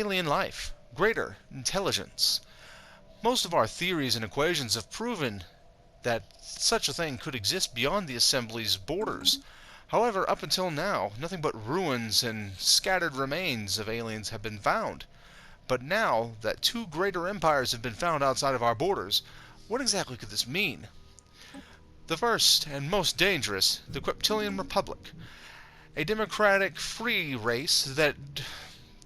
alien life, greater intelligence. Most of our theories and equations have proven that such a thing could exist beyond the Assembly's borders. However, up until now, nothing but ruins and scattered remains of aliens have been found. But now that two greater empires have been found outside of our borders, what exactly could this mean? The first and most dangerous, the Queptilian Republic, a democratic, free race that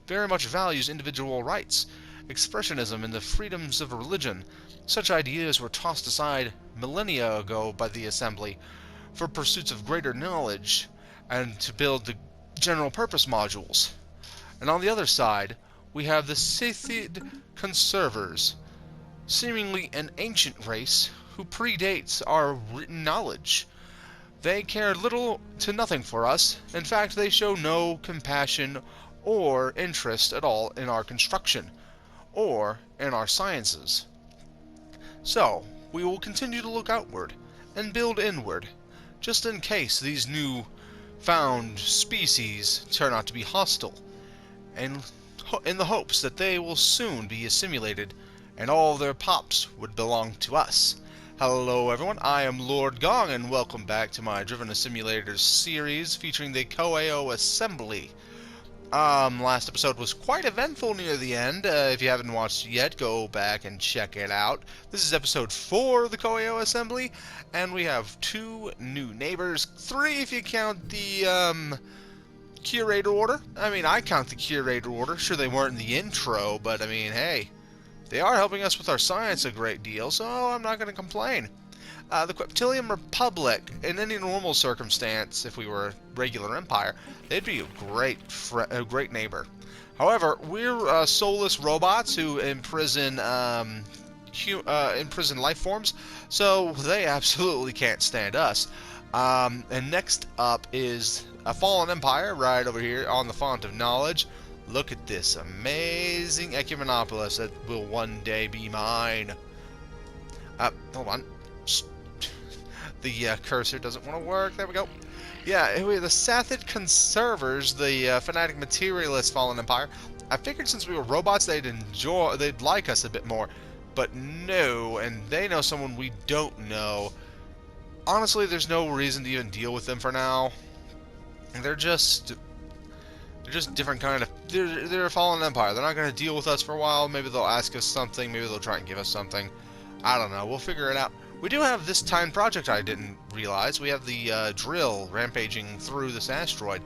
very much values individual rights, expressionism, and the freedoms of religion. Such ideas were tossed aside millennia ago by the Assembly for pursuits of greater knowledge and to build the general purpose modules. And on the other side, we have the Scythid Conservers, seemingly an ancient race who predates our written knowledge. They care little to nothing for us. In fact, they show no compassion or interest at all in our construction, or in our sciences. So, we will continue to look outward, and build inward, just in case these new found species turn out to be hostile, and in the hopes that they will soon be assimilated, and all their pops would belong to us. Hello everyone, I am Lord Gong, and welcome back to my Driven Assimilators series featuring the COAO Assembly. Last episode was quite eventful near the end. If you haven't watched it yet, go back and check it out. This is episode 4 of the COAO Assembly, and we have 2 new neighbors, 3 if you count the, Curator Order. I mean, I count the Curator Order. Sure, they weren't in the intro, but I mean, hey, they are helping us with our science a great deal, so I'm not going to complain. The Queptilian Republic, in any normal circumstance, if we were a regular empire, they'd be a great neighbor. However, we're soulless robots who imprison life forms, so they absolutely can't stand us. And next up is a fallen empire right over here on the Font of Knowledge. Look at this amazing Ecumenopolis that will one day be mine. Hold on. The cursor doesn't want to work. There we go. Yeah, the Scythid Conservers, the fanatic materialist fallen empire. I figured since we were robots, they'd like us a bit more, but no, and they know someone we don't know. Honestly, there's no reason to even deal with them for now. They're just different kind of. They're a fallen empire. They're not going to deal with us for a while. Maybe they'll ask us something. Maybe they'll try and give us something. I don't know. We'll figure it out. We do have this time project I didn't realize. We have the drill rampaging through this asteroid.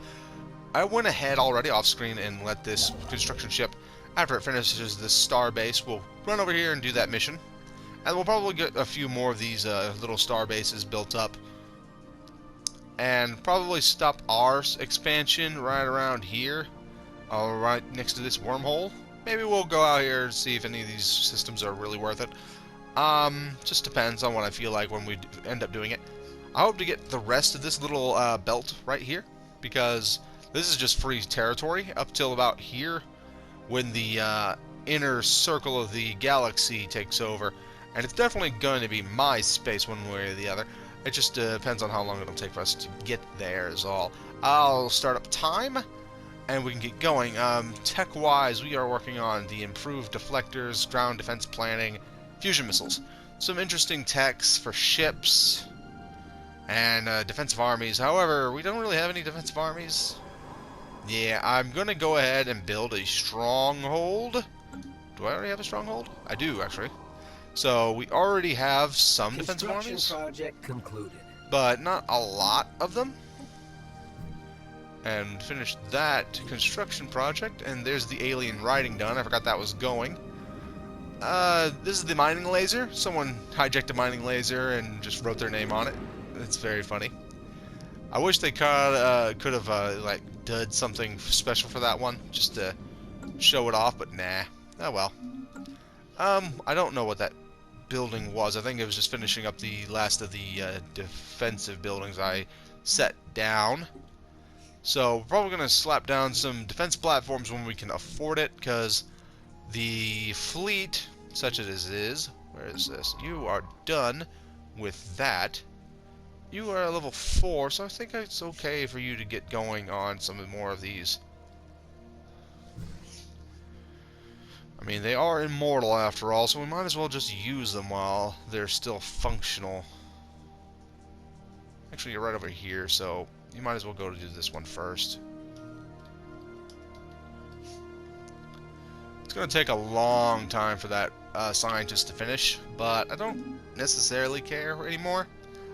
I went ahead already off screen and let this construction ship, after it finishes this star base, we'll run over here and do that mission. And we'll probably get a few more of these little star bases built up. And probably stop our expansion right around here. Right next to this wormhole. Maybe we'll go out here and see if any of these systems are really worth it. Just depends on what I feel like when we end up doing it. I hope to get the rest of this little belt right here, because this is just free territory up till about here, when the inner circle of the galaxy takes over. And it's definitely going to be my space one way or the other. It just depends on how long it'll take for us to get there is all. I'll start up time, and we can get going. Tech-wise, we are working on the improved deflectors, ground defense planning, fusion missiles. Some interesting techs for ships and defensive armies. However, we don't really have any defensive armies. Yeah, I'm going to go ahead and build a stronghold. Do I already have a stronghold? I do, actually. So we already have some defensive armies, project concluded, but not a lot of them. And finish that construction project, and there's the alien writing done. I forgot that was going. This is the mining laser. Someone hijacked a mining laser and just wrote their name on it. It's very funny. I wish they could have like did something special for that one, just to show it off, but nah. Oh well. I don't know what that building was. I think it was just finishing up the last of the defensive buildings I set down. So we're probably going to slap down some defense platforms when we can afford it, because the fleet, such as it is, where is this? You are done with that. You are level 4, so I think it's okay for you to get going on some more of these. I mean, they are immortal after all, so we might as well just use them while they're still functional. Actually, you're right over here, so you might as well go to do this one first. It's going to take a long time for that scientist to finish, but I don't necessarily care anymore.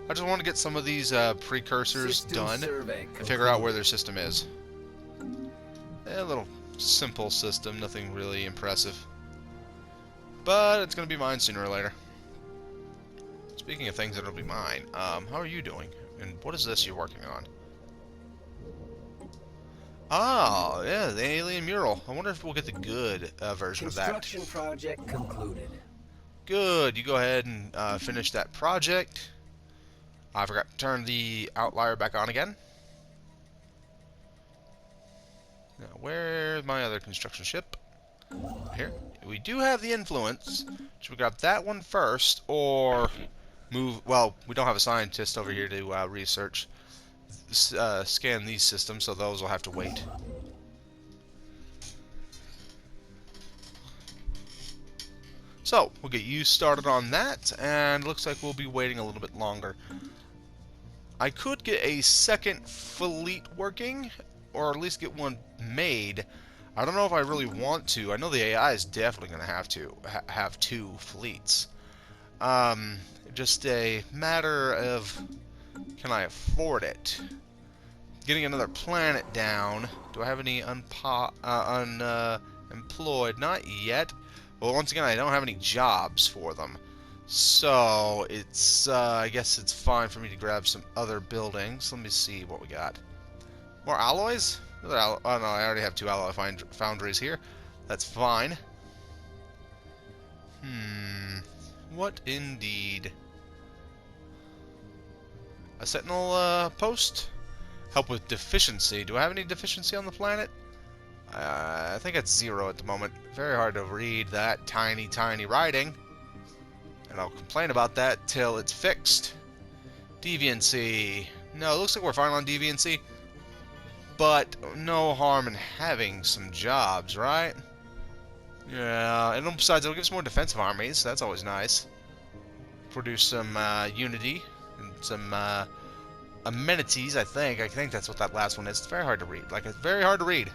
I just want to get some of these precursors done and figure out where their system is. A little simple system, nothing really impressive. But it's going to be mine sooner or later. Speaking of things that'll be mine, how are you doing? And what is this you're working on? Ah, yeah, the alien mural. I wonder if we'll get the good version of that. Construction project concluded. Good. You go ahead and finish that project. I forgot to turn the outlier back on again. Now, where's my other construction ship? Here. We do have the influence. Should we grab that one first, or move? Well, we don't have a scientist over here to research, scan these systems, so those will have to wait. So, we'll get you started on that, and looks like we'll be waiting a little bit longer. I could get a second fleet working, or at least get one made. I don't know if I really want to. I know the AI is definitely going to have two fleets. Just a matter of, can I afford it? Getting another planet down. Do I have any unemployed? Not yet. Well, once again, I don't have any jobs for them. So, it's, I guess it's fine for me to grab some other buildings. Let me see what we got. More alloys? Oh no, I already have two alloy foundries here. That's fine. What indeed? A sentinel post? Help with deficiency. Do I have any deficiency on the planet? I think it's 0 at the moment. Very hard to read that tiny, tiny writing. And I'll complain about that till it's fixed. Deviancy. No, it looks like we're fine on deviancy. But no harm in having some jobs, right? Yeah, and besides, it'll give us more defensive armies. So that's always nice. Produce some unity and some amenities, I think. I think that's what that last one is. It's very hard to read. Like, it's very hard to read.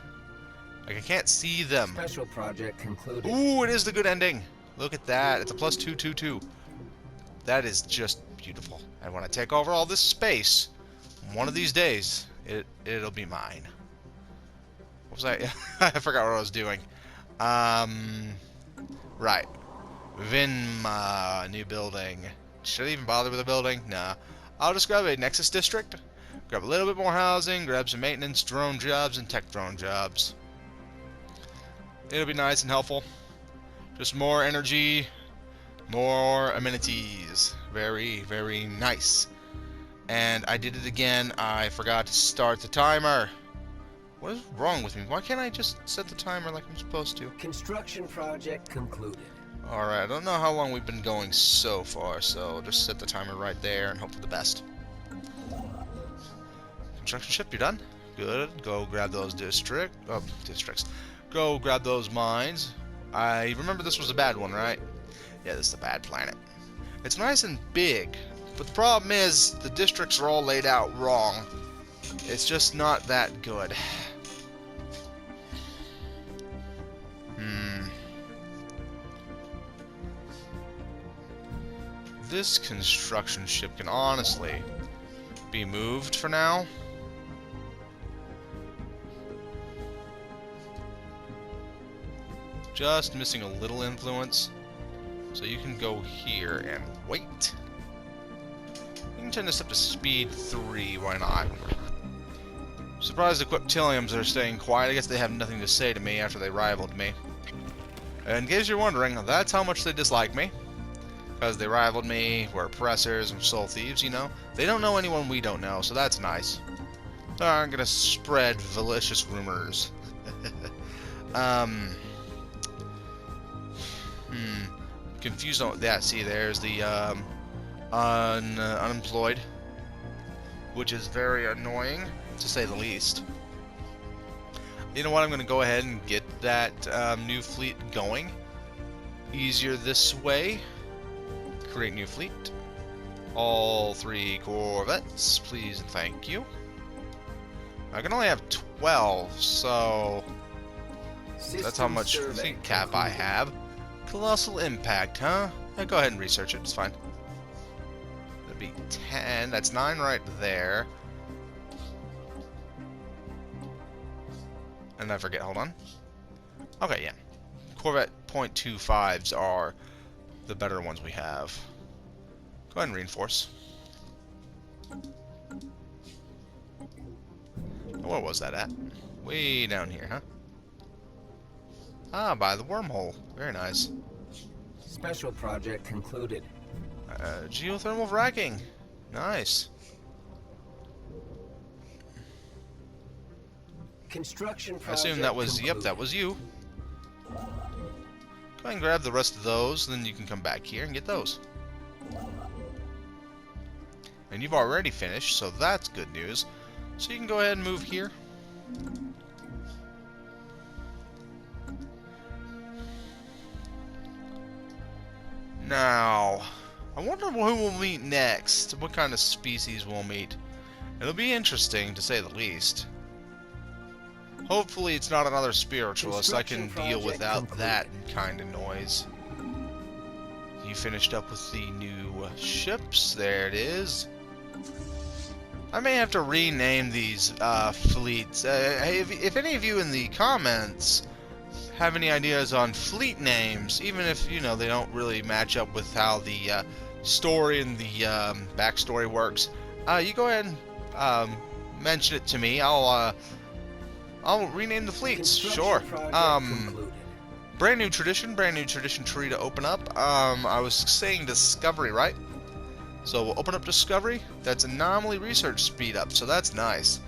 Like, I can't see them. Special project concluded. Ooh, it is the good ending. Look at that. It's a +222. That is just beautiful. And when I take over all this space, one of these days, it'll be mine. What was I? I forgot what I was doing. Right. Vinma, new building. Should I even bother with a building? Nah. I'll just grab a Nexus district, grab a little bit more housing, grab some maintenance drone jobs and tech drone jobs. It'll be nice and helpful. Just more energy, more amenities. Very, very nice. And I did it again. I forgot to start the timer. What is wrong with me? Why can't I just set the timer like I'm supposed to? Construction project concluded. Alright, I don't know how long we've been going so far, so just set the timer right there and hope for the best. Construction ship, you're done? Good. Go grab those districts. Go grab those mines. I remember this was a bad one, right? Yeah, this is a bad planet. It's nice and big, but the problem is the districts are all laid out wrong. It's just not that good. This construction ship can honestly be moved for now. Just missing a little influence. So you can go here and wait. You can turn this up to speed 3, why not? Surprised the Queptiliums are staying quiet. I guess they have nothing to say to me after they rivaled me. And in case you're wondering, that's how much they dislike me. Because they rivaled me, we're oppressors, and soul thieves, you know? They don't know anyone we don't know, so that's nice. So I'm gonna spread malicious rumors. Confused on that. See, there's the unemployed, which is very annoying, to say the least. You know what? I'm gonna go ahead and get that new fleet going. easier this way. Create new fleet. All 3 corvettes, please and thank you. I can only have 12, so that's how much fleet cap I have. Colossal impact, huh? Yeah, go ahead and research it, it's fine. That'd be 10, that's 9 right there. And I forget, hold on. Okay, yeah. Corvette .25s are the better ones we have. Go ahead and reinforce. Where was that at? Way down here, huh? Ah, by the wormhole. Very nice. Special project concluded. Geothermal fracking. Nice. Construction I project assume that was, concluded. yep, that was you. Go ahead and grab the rest of those, then you can come back here and get those. And you've already finished, so that's good news. So you can go ahead and move here. Now, I wonder who we'll meet next. What kind of species we'll meet. It'll be interesting, to say the least. Hopefully it's not another spiritualist. I can deal without that kind of noise. You finished up with the new ships. There it is. I may have to rename these fleets. Hey, if any of you in the comments have any ideas on fleet names, even if, you know, they don't really match up with how the story and the backstory works, you go ahead and mention it to me. I'll rename the fleets. Sure. Brand new tradition tree to open up. I was saying discovery, right? So we'll open up discovery. That's anomaly research speed up, so that's nice.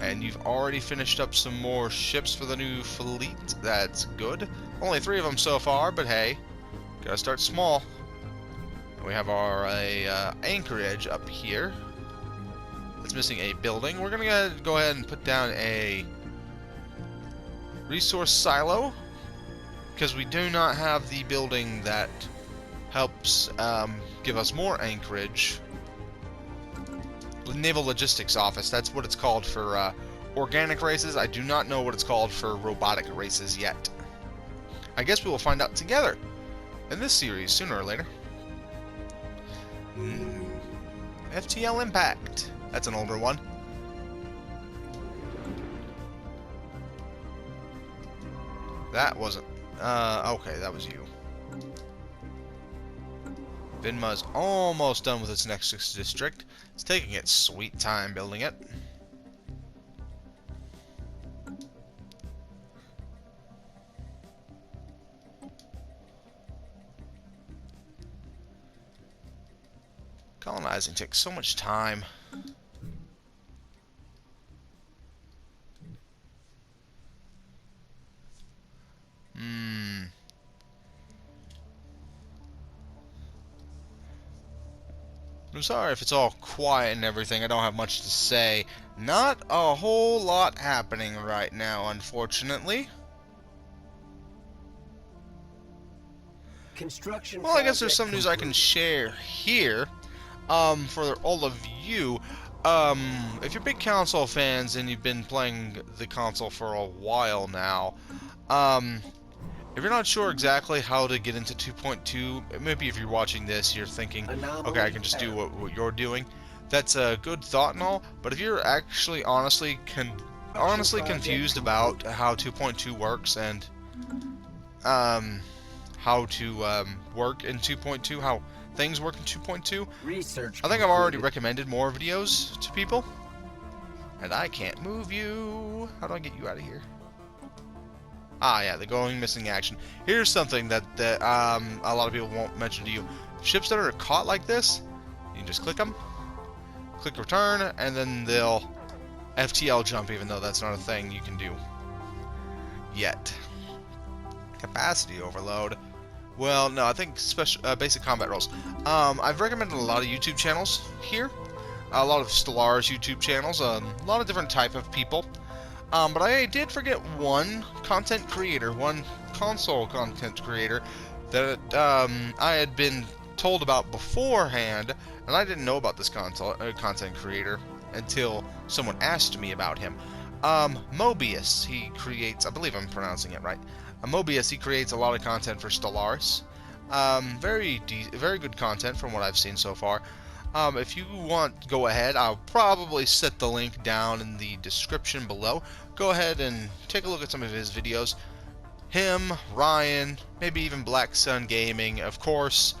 And you've already finished up some more ships for the new fleet. That's good. Only 3 of them so far, but hey, gotta start small. We have our anchorage up here. It's missing a building. We're gonna go ahead and put down a resource silo, because we do not have the building that helps give us more anchorage. Naval Logistics Office, that's what it's called for organic races. I do not know what it's called for robotic races yet. I guess we will find out together in this series, sooner or later. FTL Impact. That's an older one. That wasn't... okay, that was you. Vinma's almost done with its Nexus district. It's taking its sweet time building it. Colonizing takes so much time. I'm sorry if it's all quiet and everything. I don't have much to say. Not a whole lot happening right now, unfortunately. Construction Well, I guess there's some news I can concluded. share here. For all of you, if you're big console fans and you've been playing the console for a while now, if you're not sure exactly how to get into 2.2, maybe if you're watching this, you're thinking, okay, I can just do what you're doing. That's a good thought and all, but if you're actually honestly confused about how 2.2 works and how to work in 2.2, how things work in 2.2, Research I think I've already concluded. recommended more videos to people. And I can't move you. How do I get you out of here? Ah, yeah, the going missing action. Here's something that a lot of people won't mention to you. Ships that are caught like this, you can just click them, click return, and then they'll FTL jump, even though that's not a thing you can do yet. Capacity overload. Well, no, I think basic combat roles. I've recommended a lot of YouTube channels here. A lot of Stellaris YouTube channels. A lot of different type of people. But I did forget one content creator, one console content creator that I had been told about beforehand, and I didn't know about this console content creator until someone asked me about him. Mobius, he creates, I believe I'm pronouncing it right. Mobius, he creates a lot of content for Stellaris. Very good content from what I've seen so far. If you want, go ahead. I'll probably set the link down in the description below. Go ahead and take a look at some of his videos. Him, Ryan, maybe even Black Sun Gaming, of course,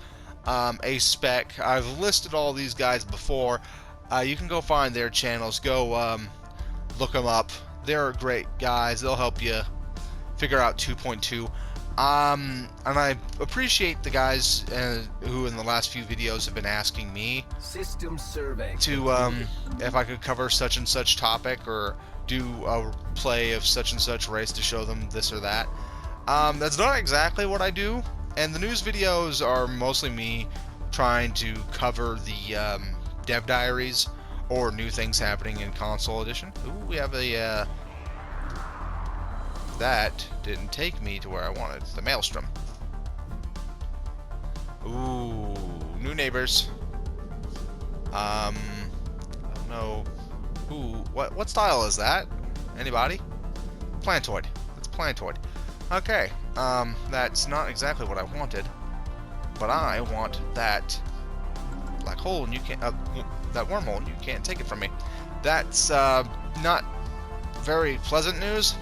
A-Spec. I've listed all these guys before. You can go find their channels. Go look them up. They're great guys. They'll help you figure out 2.2. And I appreciate the guys who in the last few videos have been asking me System survey to if I could cover such and such topic or do a play of such and such race to show them this or that. That's not exactly what I do, and the news videos are mostly me trying to cover the dev diaries or new things happening in console edition. Ooh, we have a that didn't take me to where I wanted. The Maelstrom. Ooh, new neighbors. I don't know. Ooh, what style is that? Anybody? Plantoid. That's Plantoid. Okay. That's not exactly what I wanted, but I want that black hole, and you can't. That wormhole, and you can't take it from me. That's not very pleasant news.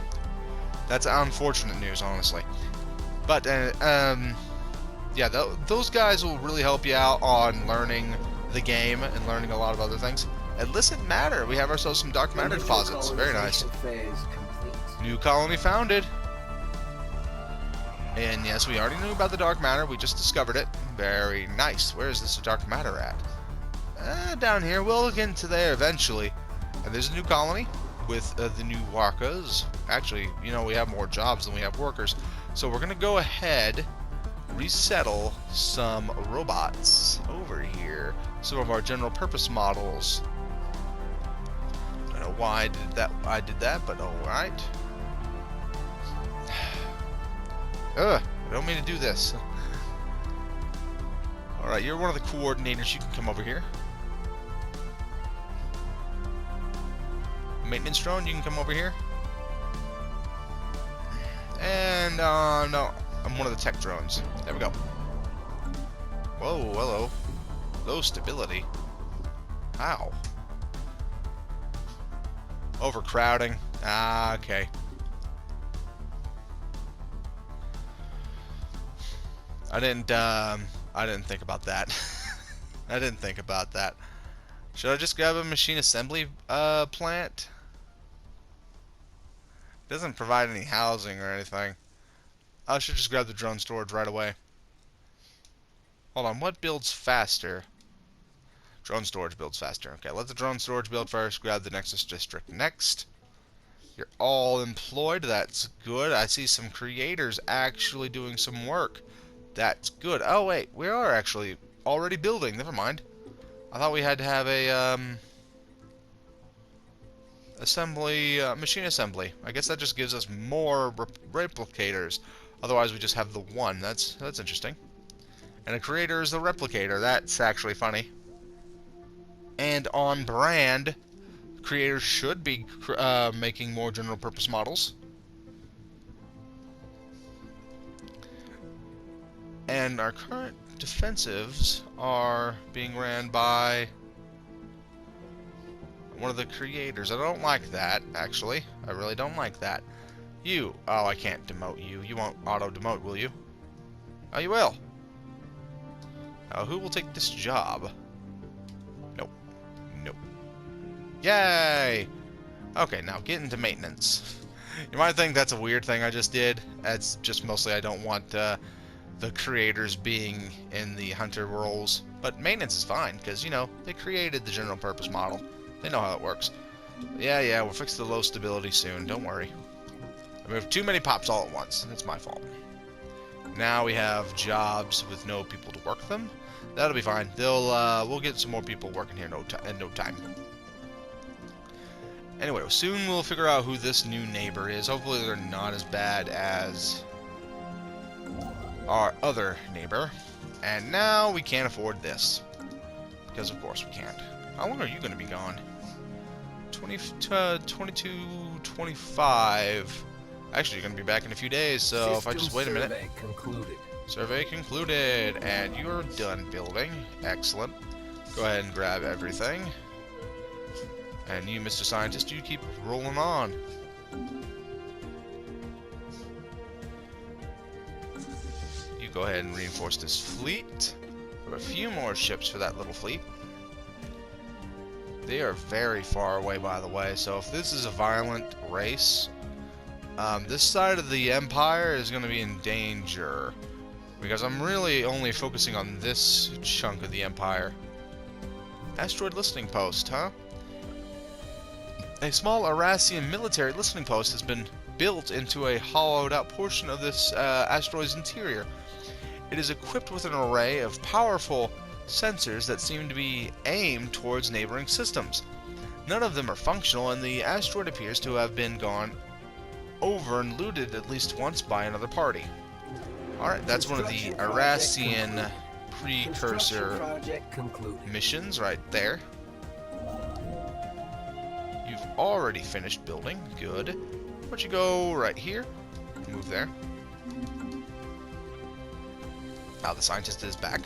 That's unfortunate news, honestly. But, yeah, those guys will really help you out on learning the game and learning a lot of other things. Illicit matter. We have ourselves some dark matter deposits. Very nice. New colony founded. And yes, we already knew about the dark matter. We just discovered it. Very nice. Where is this dark matter at? Down here. We'll look into there eventually. And there's a new colony with the new workers. Actually, you know, we have more jobs than we have workers. So we're going to go ahead, resettle some robots over here. Some of our general purpose models. I don't know why I did that, but alright. Ugh, I don't mean to do this. Alright, you're one of the coordinators. You can come over here. Maintenance drone, you can come over here. And, no, I'm one of the tech drones. There we go. Whoa, hello. Low stability. How? Overcrowding. Ah, okay. I didn't think about that. I didn't think about that. Should I just grab a machine assembly plant? It doesn't provide any housing or anything. I should just grab the drone storage right away. Hold on, what builds faster? Drone storage builds faster. Okay, let the drone storage build first. Grab the Nexus District next. You're all employed. That's good. I see some creators actually doing some work. That's good. Oh, wait. We are actually already building. Never mind. I thought we had to have a, machine assembly. I guess that just gives us more replicators. Otherwise, we just have the one. That's interesting. And a creator is the replicator. That's actually funny. And on brand, creators should be making more general purpose models. And our current defensives are being ran by one of the creators. I don't like that, actually. I really don't like that. You. Oh, I can't demote you. You won't auto-demote, will you? Oh, you will. Now, who will take this job? Nope. Nope. Yay! Okay, now get into maintenance. You might think that's a weird thing I just did. That's just mostly I don't want the creators being in the hunter roles. But maintenance is fine, because, you know, they created the general purpose model. They know how it works. Yeah, we'll fix the low stability soon. Don't worry. I moved too many pops all at once. That's my fault. Now we have jobs with no people to work them. That'll be fine. We'll get some more people working here in no time. Anyway, soon we'll figure out who this new neighbor is. Hopefully they're not as bad as our other neighbor. And now we can't afford this. Because of course we can't. How long are you going to be gone? 22, 25. Actually, you're going to be back in a few days, so if I just wait a minute. Survey concluded. And you're done building. Excellent. Go ahead and grab everything. And you, Mr. Scientist, you keep rolling on. You go ahead and reinforce this fleet. There are a few more ships for that little fleet. They are very far away, by the way, so if this is a violent race, this side of the Empire is going to be in danger. Because I'm really only focusing on this chunk of the Empire. Asteroid listening post, huh? A small Arasian military listening post has been built into a hollowed-out portion of this asteroid's interior. It is equipped with an array of powerful sensors that seem to be aimed towards neighboring systems. None of them are functional, and the asteroid appears to have been gone over and looted at least once by another party. Alright, that's one of the Arasian precursor missions right there. You've already finished building. Good. Why don't you go right here? Move there. Now the scientist is back.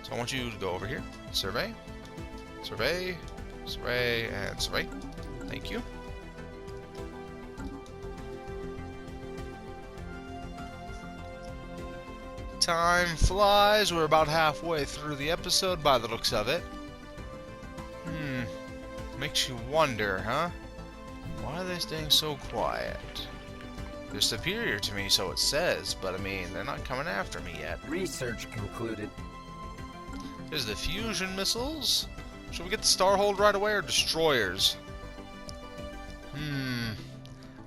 So I want you to go over here. Survey. Survey. Survey. And survey. Thank you. Time flies. We're about halfway through the episode by the looks of it. Makes you wonder, huh? Why are they staying so quiet? They're superior to me, so it says, but I mean, they're not coming after me yet. Research concluded. There's the fusion missiles. Should we get the Starhold right away or destroyers?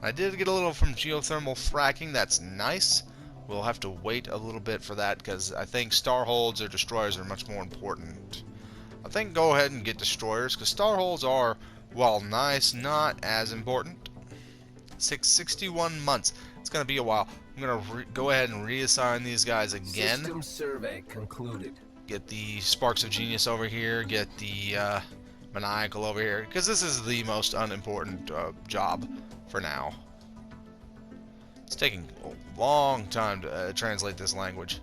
I did get a little from geothermal fracking. That's nice. We'll have to wait a little bit for that because I think Starholds or destroyers are much more important. I think go ahead and get destroyers because Starholds are, while nice, not as important. 61 months. It's going to be a while. I'm going to go ahead and reassign these guys again. System survey concluded. Get the Sparks of Genius over here. Get the Maniacal over here. Because this is the most unimportant job for now. It's taking a long time to translate this language.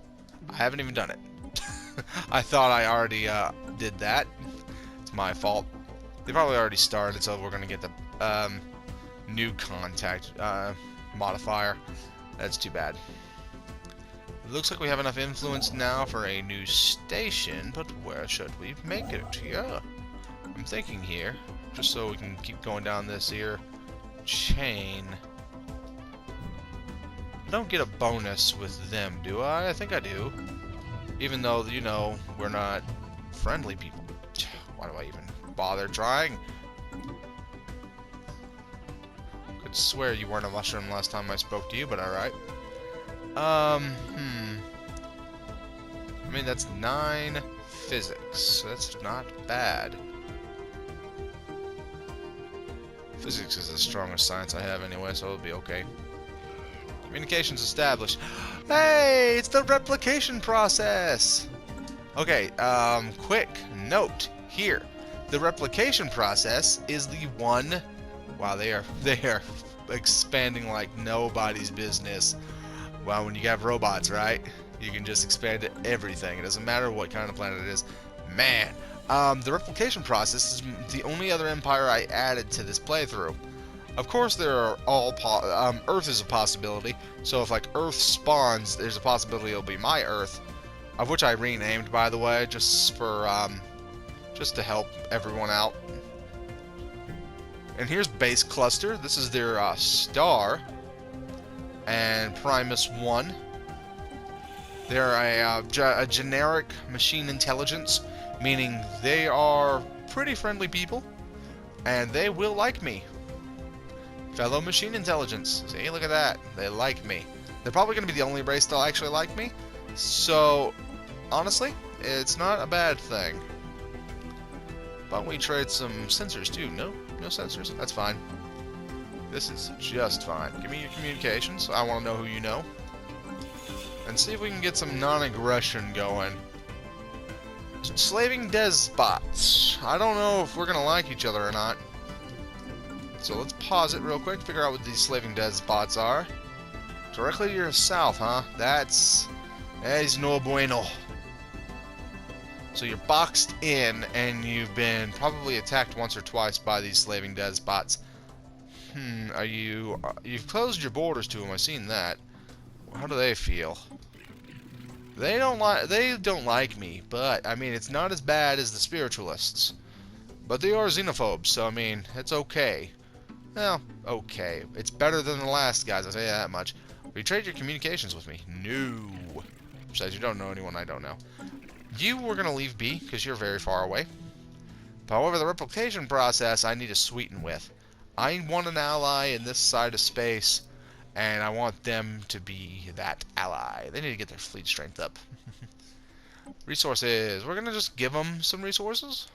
I haven't even done it. I thought I already did that. It's my fault. They probably already started, so we're going to get the new contact modifier. That's too bad. It looks like we have enough influence now for a new station, but where should we make it? Yeah, I'm thinking here, just so we can keep going down this here chain. I don't get a bonus with them, do I? I think I do. Even though, you know, we're not friendly people. Why do I even bother trying? Could swear you weren't a mushroom last time I spoke to you, but alright. I mean, that's 9 physics, so that's not bad. Physics is the strongest science I have anyway, so it'll be okay. Communications established. Hey, it's the replication process! Okay, quick note here. The replication process is the one... Wow, they are expanding like nobody's business. Well, when you have robots, right? You can just expand to everything. It doesn't matter what kind of planet it is. Man, the replication process is the only other empire I added to this playthrough. Of course, there are Earth is a possibility. So if like Earth spawns, there's a possibility it'll be my Earth, of which I renamed, by the way, just for just to help everyone out. And here's Base Cluster. This is their star. And Primus 1. They're a generic machine intelligence, meaning they are pretty friendly people, and they will like me. Fellow machine intelligence. See, look at that. They like me. They're probably going to be the only race that'll actually like me. So, honestly, it's not a bad thing. But we trade some sensors too, no? No sensors? That's fine. This is just fine. Give me your communications. I want to know who you know. And see if we can get some non-aggression going. Slaving despots. I don't know if we're going to like each other or not. So let's pause it real quick, figure out what these slaving despots are. Directly to your south, huh? That's no bueno. So you're boxed in, and you've been probably attacked once or twice by these slaving despots. You've closed your borders to them, I've seen that. How do they feel? They don't like me, but, I mean, it's not as bad as the spiritualists. But they are xenophobes, so, I mean, it's okay. Well, okay. It's better than the last guys, I'll tell you that much. Will you trade your communications with me? No. Besides, you don't know anyone I don't know. You were going to leave B, because you're very far away. However, the replication process I need to sweeten with. I want an ally in this side of space, and I want them to be that ally. They need to get their fleet strength up. Resources. We're going to just give them some resources.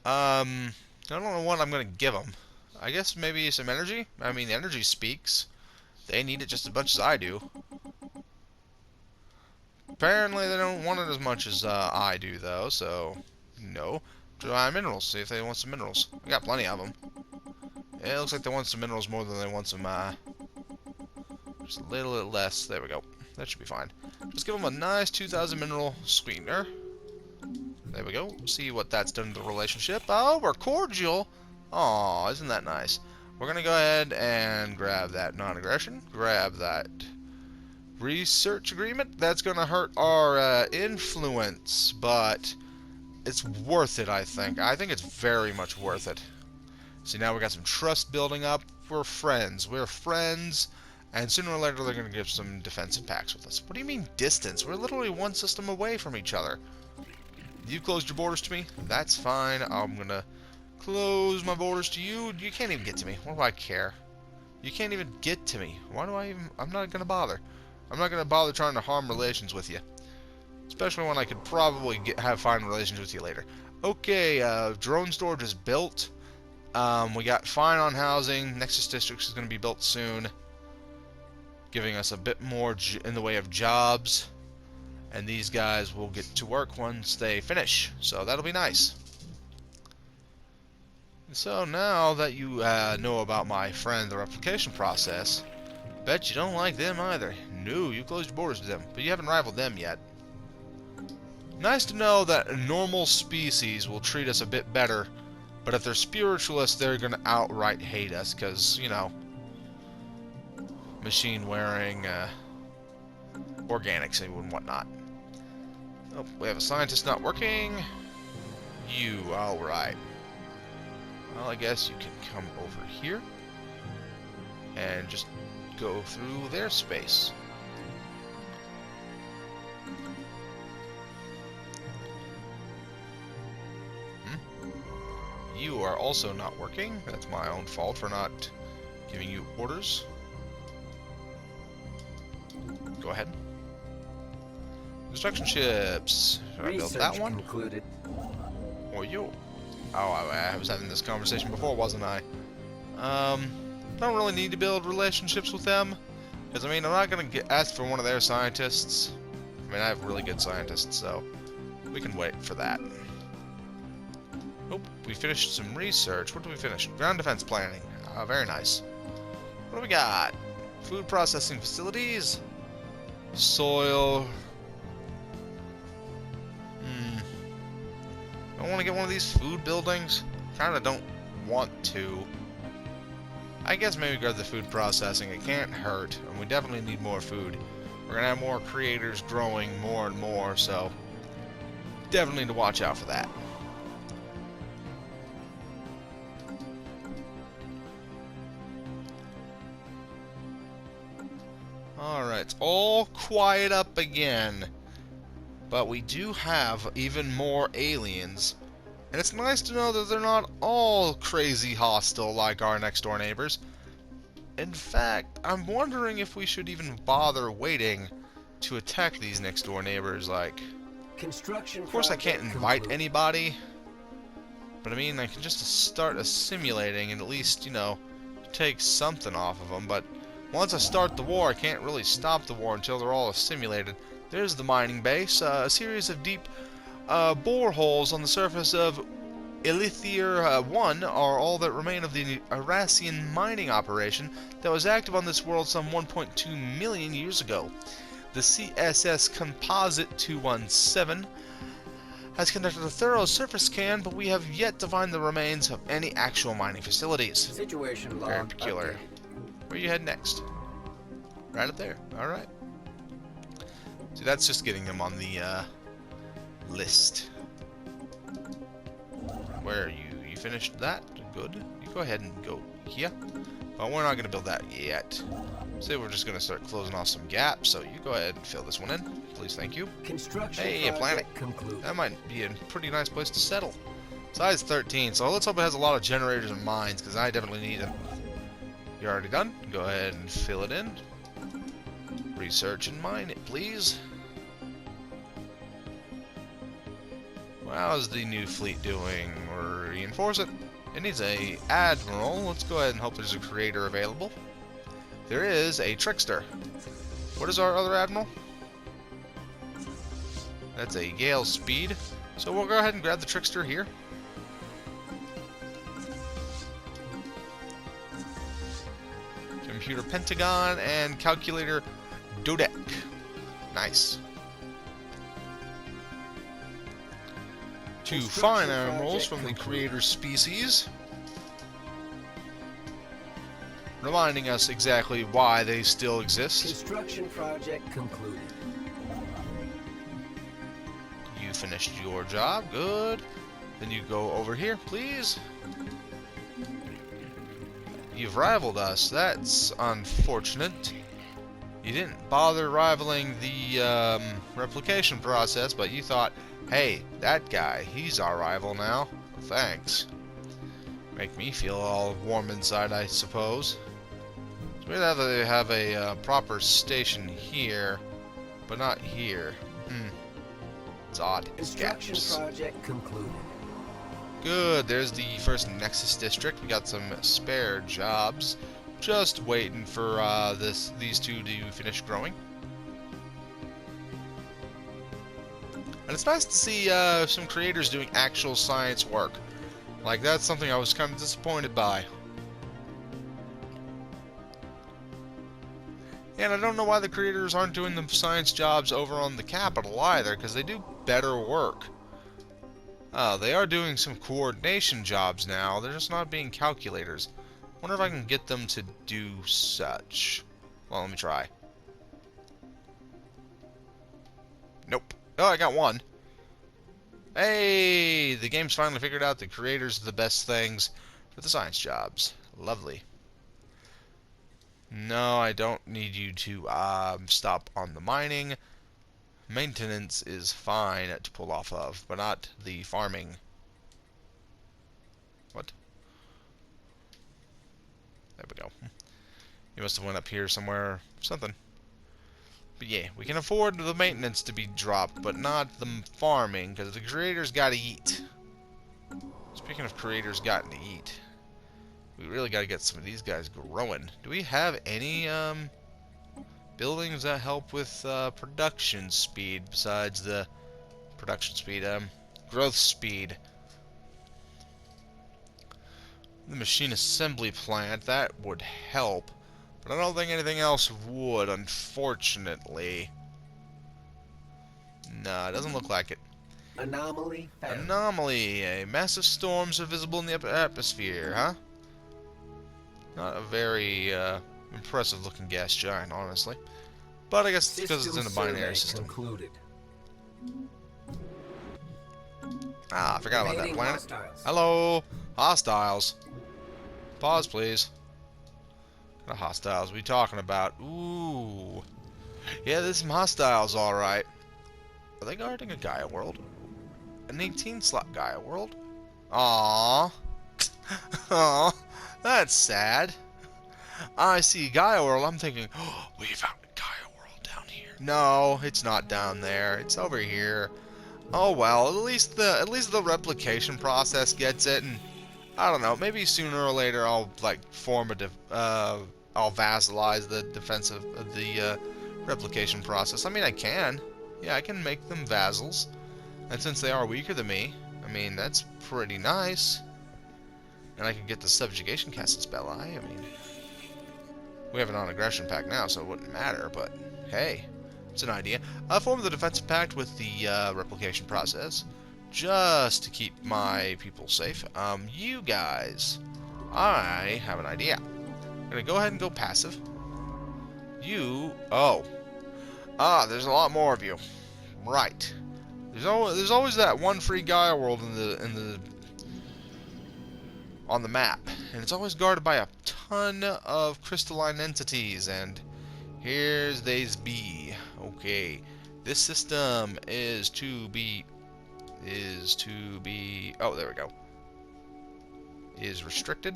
I don't know what I'm going to give them. I guess maybe some energy? I mean, energy speaks. They need it just as much as I do. Apparently they don't want it as much as I do, though, so no. Try minerals, see if they want some minerals. We got plenty of them. It looks like they want some minerals more than they want some, just a little bit less. There we go. That should be fine. Just give them a nice 2,000 mineral sweetener. There we go. See what that's done to the relationship. Oh, we're cordial. Aw, isn't that nice? We're going to go ahead and grab that non-aggression. Grab that research agreement. That's going to hurt our influence, but it's worth it, I think. I think it's very much worth it. See, now we got some trust building up. We're friends. We're friends. And sooner or later, they're going to give some defensive pacts with us. What do you mean distance? We're literally one system away from each other. You closed your borders to me? That's fine. I'm going to close my borders to you. You can't even get to me. What do I care? You can't even get to me. Why do I even... I'm not going to bother. I'm not going to bother trying to harm relations with you. Especially when I could probably have fine relations with you later. Okay, drone storage is built. We got fine on housing. Nexus Districts is going to be built soon. Giving us a bit more in the way of jobs. And these guys will get to work once they finish. So that'll be nice. So now that you know about my friend, the replication process, bet you don't like them either. No, you closed your borders to them, but you haven't rivaled them yet. Nice to know that a normal species will treat us a bit better, but if they're spiritualists, they're going to outright hate us, because, you know, machine-wearing organics and whatnot. Oh, we have a scientist not working. You, alright. Well, I guess you can come over here and just go through their space. You are also not working. That's my own fault for not giving you orders. Go ahead. Construction ships. Should I build that one? Concluded. Or you? Oh, I was having this conversation before, wasn't I? Don't really need to build relationships with them. Because, I mean, I'm not going to ask for one of their scientists. I mean, I have really good scientists, so we can wait for that. Oh, we finished some research. What did we finish? Ground defense planning. Very nice. What do we got? Food processing facilities. Soil. I want to get one of these food buildings. Kinda don't want to. I guess maybe grab the food processing. It can't hurt. And we definitely need more food. We're gonna have more creators growing more and more, so definitely need to watch out for that. Alright, it's all quiet up again. But we do have even more aliens. And it's nice to know that they're not all crazy hostile like our next door neighbors. In fact, I'm wondering if we should even bother waiting to attack these next door neighbors. Like, Construction of course I can't invite anybody, But I mean, I can just start assimilating and at least, you know, take something off of them. But once I start the war, I can't really stop the war until they're all assimilated. There's the mining base, a series of deep boreholes on the surface of Ep4 1 are all that remain of the Arassian mining operation that was active on this world some 1.2 million years ago. The CSS Composite 217 has conducted a thorough surface scan, but we have yet to find the remains of any actual mining facilities. Situation log. Very peculiar. Updated. Where you head next? Right up there. Alright. See, that's just getting them on the list. Where are you? You finished that? Good. You go ahead and go here. But we're not going to build that yet. So we're just going to start closing off some gaps. So you go ahead and fill this one in. Please, thank you. Construction Hey, a planet. concluded. That might be a pretty nice place to settle. Size 13. So let's hope it has a lot of generators and mines, because I definitely need them. You're already done. Go ahead and fill it in. Research and mine it, please. How's the new fleet doing? Reinforce it. It needs a admiral. Let's go ahead and hope there's a creator available. There is a trickster. What is our other admiral? That's a gale speed. So we'll go ahead and grab the trickster here. Computer Pentagon and calculator Dodec. Nice. Two fine animals from the creator species, reminding us exactly why they still exist. Construction project concluded. You finished your job, good. Then you go over here, please. You've rivaled us, that's unfortunate. You didn't bother rivaling the replication process, but you thought, hey, that guy, he's our rival now. Thanks. Make me feel all warm inside, I suppose. It's weird that they have a proper station here, but not here. It's odd. Construction Gaps. project concluded. Good, there's the first Nexus district. We got some spare jobs. Just waiting for these two to finish growing. And it's nice to see some creators doing actual science work. Like, that's something I was kind of disappointed by. And I don't know why the creators aren't doing the science jobs over on the capital either, because they do better work. They are doing some coordination jobs now. They're just not being calculators. Wonder if I can get them to do such. Well, let me try. Nope. Oh, I got one. Hey, the game's finally figured out the creators are the best things for the science jobs. Lovely. No, I don't need you to stop on the mining. Maintenance is fine to pull off of, but not the farming. What? There we go. You must have went up here somewhere or something. But yeah, we can afford the maintenance to be dropped, but not the farming, because the creators gotta eat. Speaking of creators gotten to eat, we really gotta get some of these guys growing. Do we have any buildings that help with production speed besides the growth speed? The machine assembly plant, that would help. But I don't think anything else would, unfortunately. No, it doesn't look like it. Anomaly found. Anomaly. Massive storms are visible in the upper atmosphere, huh? Not a very impressive looking gas giant, honestly. But I guess it's because it's in a binary system. Concluded. Ah, I forgot about that Remaining planet. hostiles. Hello! Hostiles. Pause, please. What kind of hostiles are we talking about? Ooh. Yeah, there's some hostiles, alright. Are they guarding a Gaia world? An 18-slot Gaia world? Aww. Aww. That's sad. I see Gaia world, I'm thinking, oh, we found a Gaia world down here. No, it's not down there. It's over here. Oh well, at least the replication process gets it, and I don't know, maybe sooner or later I'll like I'll vassalize the defensive the replication process. I mean, I can. Yeah, I can make them vassals. And since they are weaker than me, I mean, that's pretty nice. And I can get the subjugation cast spell. I mean, we have a non-aggression pact now, so it wouldn't matter, but hey, it's an idea. Form the defensive pact with the replication process, just to keep my people safe. You guys, I have an idea. I'm gonna go ahead and go passive. There's a lot more of you. Right. There's always that one free Gaia world on the map, and it's always guarded by a ton of crystalline entities, and here's these be. Okay, this system is to be oh, there we go. Is restricted.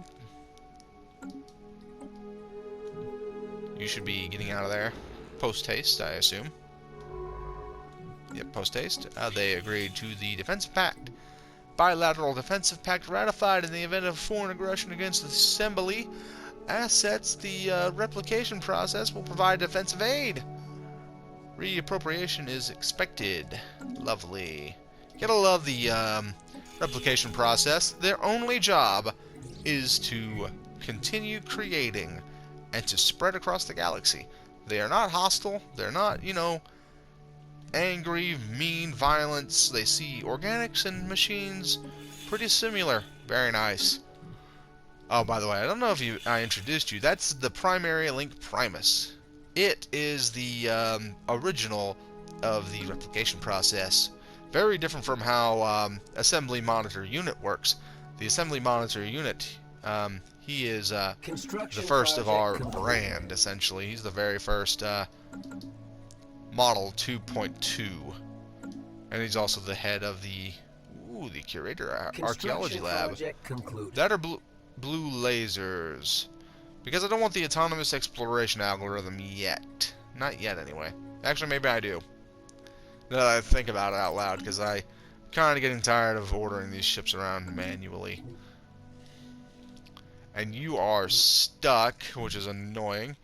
You should be getting out of there post haste, I assume. Yep, post haste. They agreed to the defensive pact. Bilateral defensive pact ratified in the event of foreign aggression against the assembly assets. The replication process will provide defensive aid. Reappropriation is expected. Lovely. Gotta love the replication process. Their only job is to continue creating and to spread across the galaxy. They are not hostile. They're not, angry, mean, violence. They see organics and machines pretty similar. Very nice. Oh, by the way, I don't know if I introduced you. That's the primary link Primus. It is the original of the replication process. Very different from how assembly monitor unit works. The assembly monitor unit, he is the first of our brand, essentially. He's the very first model 2.2, and he's also the head of the curator archaeology lab. That are blue lasers, because I don't want the autonomous exploration algorithm yet. Not yet, anyway. Actually, maybe I do. Now that I think about it out loud, because I'm kind of getting tired of ordering these ships around manually. And you are stuck, which is annoying.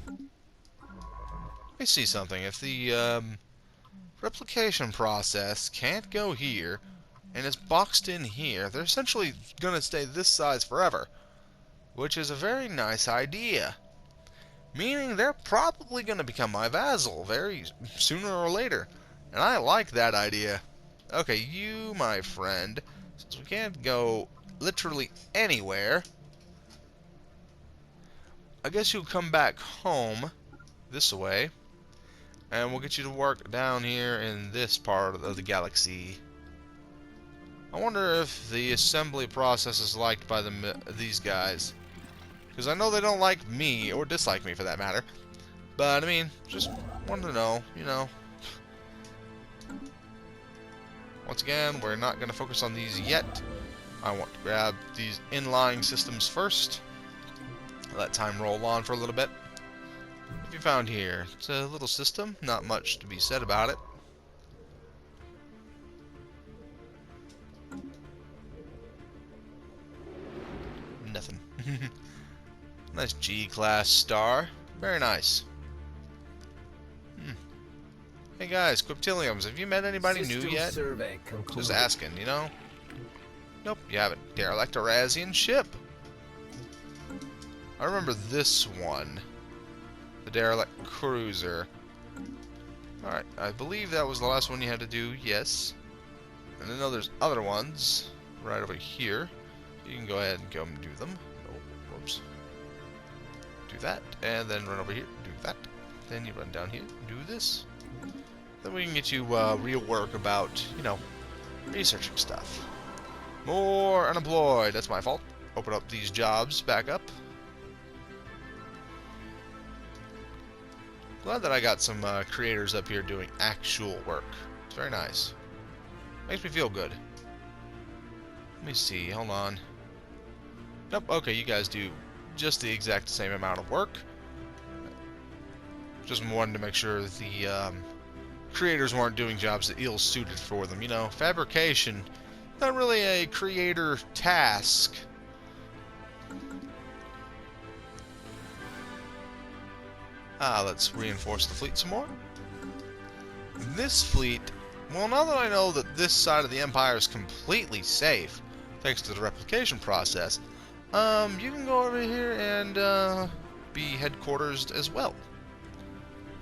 Let me see something. If the replication process can't go here, and it's boxed in here, they're essentially going to stay this size forever, which is a very nice idea. Meaning they're probably going to become my vassal very sooner or later, and I like that idea. Okay, you, my friend, since we can't go literally anywhere, I guess you'll come back home this way, and we'll get you to work down here in this part of the galaxy. I wonder if the assembly process is liked by these guys. Because I know they don't like me, or dislike me for that matter. But, I mean, just wanted to know, Once again, we're not going to focus on these yet. I want to grab these inlying systems first. Let time roll on for a little bit. What have you found here? It's a little system, not much to be said about it. Nothing. Nice G-class star. Very nice. Hey guys, Quiptiliums, have you met anybody new yet? Just asking, Nope, you haven't. Derelict Arazian ship. I remember this one. The Derelict Cruiser. Alright, I believe that was the last one you had to do, yes. And I know there's other ones right over here. You can go ahead and go and do them. Oh, whoops. Do that, and then run over here, do that. Then you run down here, do this. Then we can get you real work about, researching stuff. More unemployed, that's my fault. Open up these jobs back up. Glad that I got some creators up here doing actual work. It's very nice. Makes me feel good. Let me see, hold on. Nope, okay, you guys do just the exact same amount of work. Just wanted to make sure that the creators weren't doing jobs that ill-suited for them. You know, fabrication, not really a creator task. Let's reinforce the fleet some more. This fleet, well, now that I know that this side of the Empire is completely safe, thanks to the replication process, you can go over here and be headquarters as well.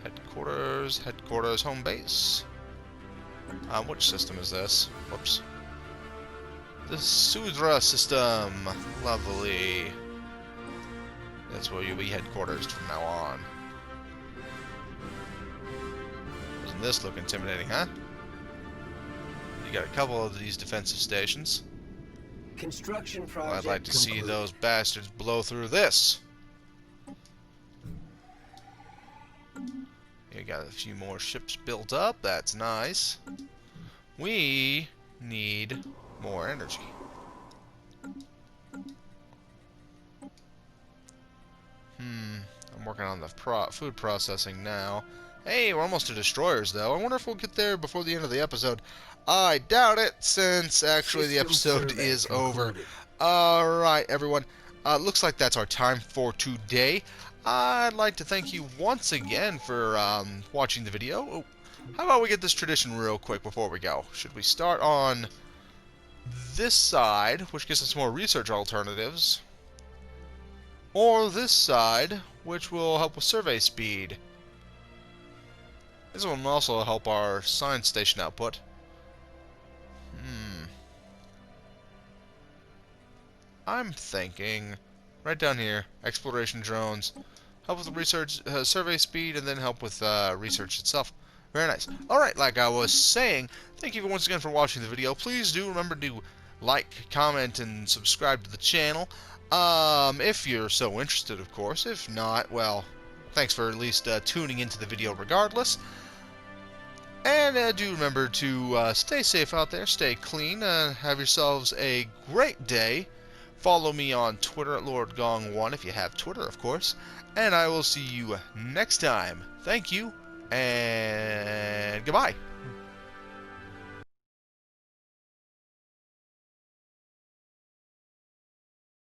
Headquarters, home base. Which system is this? Whoops. The Sudra system. Lovely. That's where you'll be headquarters from now on. Doesn't this look intimidating, huh? You got a couple of these defensive stations. Construction project Well, I'd like to see concluded. those bastards blow through this. You got a few more ships built up. That's nice. We need more energy. I'm working on the food processing now. Hey, we're almost to destroyers, though. I wonder if we'll get there before the end of the episode. I doubt it, since actually the System episode survey is over. concluded. Alright, everyone. Looks like that's our time for today. I'd like to thank you once again for watching the video. Oh, how about we get this tradition real quick before we go? Should we start on this side, which gives us more research alternatives, or this side, which will help with survey speed? This one will also help our science station output. I'm thinking right down here, exploration drones, help with the research, survey speed, and then help with research itself. Very nice. Alright, like I was saying, thank you once again for watching the video. Please do remember to like, comment, and subscribe to the channel. If you're so interested, of course. If not, well, thanks for at least tuning into the video regardless. And do remember to stay safe out there, stay clean, have yourselves a great day. Follow me on Twitter at LordGong1 if you have Twitter, of course. And I will see you next time. Thank you, and goodbye.